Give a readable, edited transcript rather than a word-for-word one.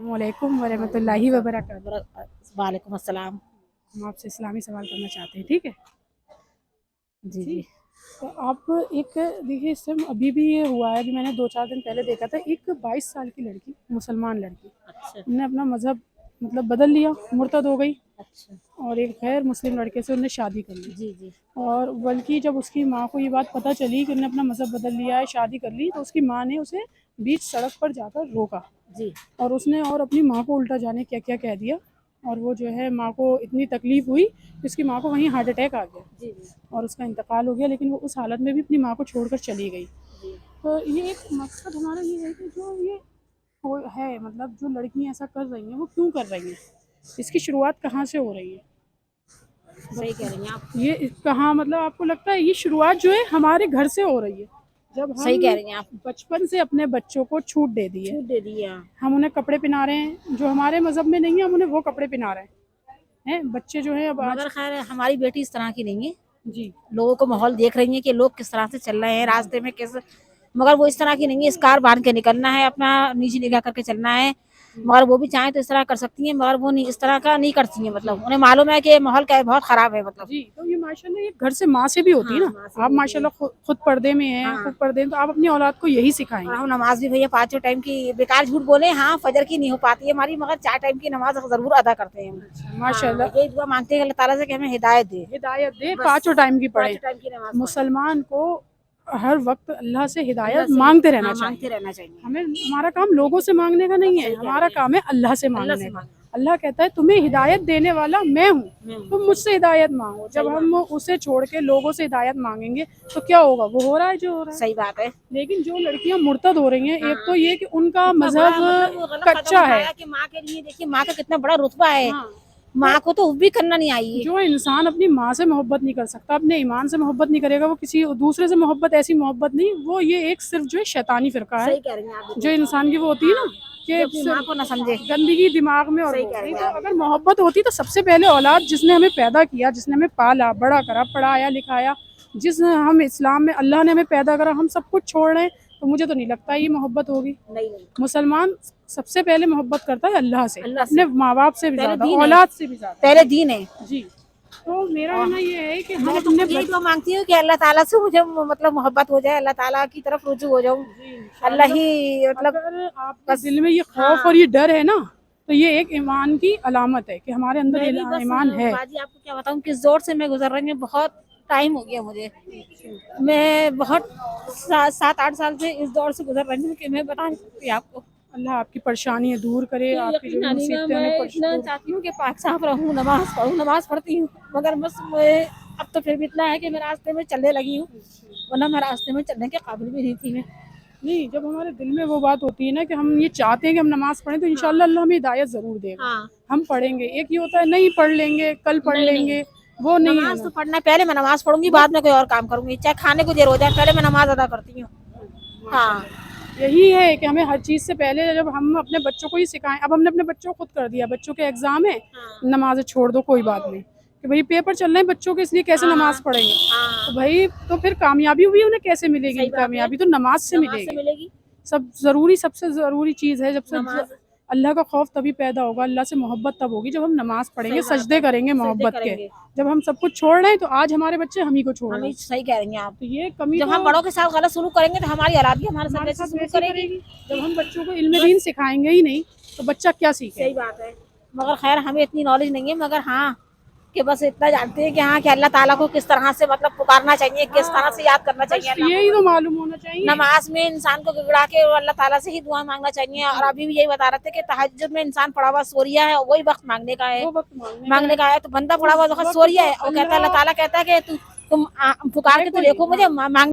वालेकुम वरहमतुल्लाहि वबरकातुहू। वालेकुम अस्सलाम। हम आपसे इस्लामी सवाल करना चाहते हैं, ठीक है जी जी। तो आप एक देखिए इस टाइम अभी भी ये हुआ है, अभी मैंने 2-4 दिन पहले देखा था, एक 22 साल की लड़की, मुसलमान लड़की, अच्छा उन्होंने अपना मज़हब मतलब बदल लिया, मुर्तद हो गई अच्छा। और एक गैर मुस्लिम लड़के से उन्होंने शादी कर ली। जी जी। और बल्कि जब उसकी माँ को ये बात पता चली कि उन्होंने अपना मज़हब बदल लिया है, शादी कर ली, तो उसकी माँ ने उसे बीच सड़क पर जाकर रोका जी और उसने और अपनी माँ को उल्टा जाने क्या क्या कह दिया। और वो जो है माँ को इतनी तकलीफ़ हुई कि उसकी माँ को वहीं हार्ट अटैक आ गया जी जी और उसका इंतकाल हो गया, लेकिन वो उस हालत में भी अपनी माँ को छोड़कर चली गई। जी। तो ये एक मकसद हमारा ये है कि जो ये है मतलब जो लड़कियाँ ऐसा कर रही हैं वो क्यों कर रही हैं, इसकी शुरुआत कहाँ से हो रही है, सही कह रही हैं आप। ये कहाँ मतलब आपको लगता है ये शुरुआत जो है हमारे घर से हो रही है। जब सही कह हम रही हैं आप। बचपन से अपने बच्चों को छूट दे दी है, छूट दे दी है। हम उन्हें कपड़े पहना रहे हैं जो हमारे मज़हब में नहीं है, हम उन्हें वो कपड़े पहना रहे हैं बच्चे जो हैं अब आज। मगर खैर हमारी बेटी इस तरह की नहीं है। जी लोगों को माहौल देख रही है कि लोग किस तरह से चल रहे हैं रास्ते में किस, मगर वो इस तरह की नहीं है। स्कार बांध के निकलना है, अपना नीचे निगाह करके चलना है। मगर वो भी चाहे तो इस तरह कर सकती हैं, मगर वो नहीं इस तरह का नहीं करती हैं। मतलब उन्हें मालूम है कि माहौल क्या है, बहुत खराब है मतलब। जी तो ये माशाल्लाह ये घर से माँ से भी होती है हाँ, ना। माँ से आप भी होती है। माशाल्लाह खुद पर्दे में हैं, हाँ। खुद पर्दे में, तो आप अपनी औलाद को यही और सिखाएंगे। हम नमाज भी भैया 5 टाइम की, बेकार झूठ बोले, हाँ फजर की नहीं हो पाती है हमारी, मगर 4 टाइम की नमाज जरूर अदा करते हैं हम। माशाल्लाह हाँ, यही दुआ मांगते हैं अल्लाह ताला से कि हमें हिदायत दे, हिदायत दे, बस। 5 टाइम की पढ़े। 5 टाइम की नमाज पढ़े। मुसलमान को हर वक्त अल्लाह से अल्लाह हिदायत से मांगते रहना हाँ, चाहिए। मांगते रहना चाहिए। हमें हमारा काम लोगों से मांगने का नहीं है, सही कह हमारा रही हैं। काम है अल्लाह से अल्लाह मांगने से का। मांगना। अल्लाह कहता है तुम्हें हिदायत देने वाला मैं हूँ, मैं तुम मुझसे हिदायत मांगो। जब सही हम उसे छोड़ के लोगों से हिदायत मांगेंगे तो क्या होगा, वो हो रहा है जो हो रहा है। सही बात है। लेकिन जो लड़कियां मुर्तद हो रही हैं, एक हाँ। तो ये कि उनका इतना बड़ा मतलब वो मजहब गलत कदम कच्चा है। उठाया कि माँ के लिए, देखिए माँ का कितना बड़ा रुतबा है। हाँ माँ को तो भी करना नहीं आई है। जो इंसान अपनी माँ से मोहब्बत नहीं कर सकता, अपने ईमान से मोहब्बत नहीं करेगा, वो किसी दूसरे से मोहब्बत, ऐसी मोहब्बत नहीं, वो ये एक सिर्फ जो है शैतानी फिरका है। सही कह रही हैं आप। जो इंसान की वो होती है ना जो कि अपनी माँ को ना समझे। गंदगी दिमाग में, और सही वो कह रही नहीं हैं तो आप। अगर मोहब्बत होती तो सबसे पहले औलाद जिसने हमें पैदा किया, जिसने हमें पाला बड़ा करा, पढ़ाया लिखाया, जिस हम इस्लाम में अल्लाह ने हमें पैदा करा, हम सब कुछ छोड़ रहे हैं, तो मुझे तो नहीं लगता ये मोहब्बत होगी। नहीं नहीं। मुसलमान सबसे पहले मोहब्बत करता है अल्लाह से, अल्लाह से। अपने माँ बाप से भी पहले ज्यादा, दीन है। औलाद से भी ज्यादा। पहले दीन है। जी तो मेरा कहना ये है कि हम मैं तो अपने यही दुआ मांगती हूँ कि अल्लाह ताला से मुझे मतलब मोहब्बत हो जाए, अल्लाह ताला की तरफ रुजू हो जाऊँ। अल्लाह ही मतलब अगर आपके दिल में ये खौफ और ये डर है ना, तो ये एक ईमान की अलामत है कि हमारे अंदर ये ईमान है। बाजी आपको क्या बताऊँ किस दौर से मैं गुजर रही हूँ, बहुत टाइम हो गया मुझे। मैं बहुत 7-8 साल से इस दौर से गुजर रही हूँ कि मैं बता नहीं सकती आपको। अल्लाह आपकी परेशानियाँ दूर करे, आपकी जो भी मुसीबतें मैं इतना चाहती हूँ कि पाक साफ रहूँ, नमाज पढ़ूँ, नमाज पढ़ती हूँ, मगर बस मैं अब तो फिर भी इतना है कि मैं रास्ते में चलने लगी हूँ, वरना मैं रास्ते में चलने के काबिल भी नहीं थी मैं। नहीं, जब हमारे दिल में वो बात होती है ना कि हम ये चाहते हैं कि हम नमाज पढ़ें, तो इंशाल्लाह अल्लाह हमें हिदायत ज़रूर देगा। हाँ। हम पढ़ेंगे। एक ये होता है नहीं पढ़ लेंगे, कल पढ़ लेंगे, वो नहीं है नमाज ना। तो पढ़ना, पहले मैं नमाज पढ़ूंगी, बाद में कोई और काम करूंगी, चाहे खाने को देर हो जाए, पहले मैं नमाज अदा करती हूँ। हाँ यही है कि हमें हर चीज़ से पहले जब हम अपने बच्चों को ही सिखाएं, अब हमने अपने बच्चों को खुद कर दिया, बच्चों के एग्ज़ाम है, नमाज़ें छोड़ दो कोई बात नहीं, कि भाई पेपर चल रहे हैं बच्चों के, इसलिए कैसे नमाज पढ़ेंगे। तो भाई तो फिर कामयाबी भी उन्हें कैसे मिलेगी, कामयाबी तो नमाज से मिलेगी। सब ज़रूरी, सबसे ज़रूरी चीज़ है, जब से अल्लाह का खौफ तभी पैदा होगा, अल्लाह से मोहब्बत तब होगी जब हम नमाज पढ़ेंगे, सजदे करेंगे मोहब्बत के। जब हम सब कुछ छोड़ रहे हैं तो आज हमारे बच्चे हम ही को छोड़ रहे हैं। सही कह रही हैं आप। तो ये कमी जब हम बड़ों के साथ गलत शुरू करेंगे तो हमारी औलाद भी हमारे साथ वैसे शुरू करेगी। जब हम बच्चों को इल्म दीन सिखाएंगे ही नहीं तो बच्चा क्या सीखेगा। सही बात है। मगर खैर हमें इतनी नॉलेज नहीं है, मगर हाँ कि बस इतना जानते हैं कि हाँ कि अल्लाह ताला को किस तरह से मतलब पुकारना चाहिए, किस तरह से याद करना चाहिए। यही तो मालूम होना चाहिए। नमाज में इंसान को गिड़गिड़ा के अल्लाह ताला से ही दुआ मांगना चाहिए। और अभी भी यही बता रहे थे कि तहज्जुद में इंसान पड़ा हुआ सो रिया है, वही वक्त मांगने का है, मांगने का है। तो बंदा पड़ा हुआ वक्त सो रिया है और कहता है, अल्लाह ताला कहता है कि तुम पुकार के तो देखो मुझे, मांग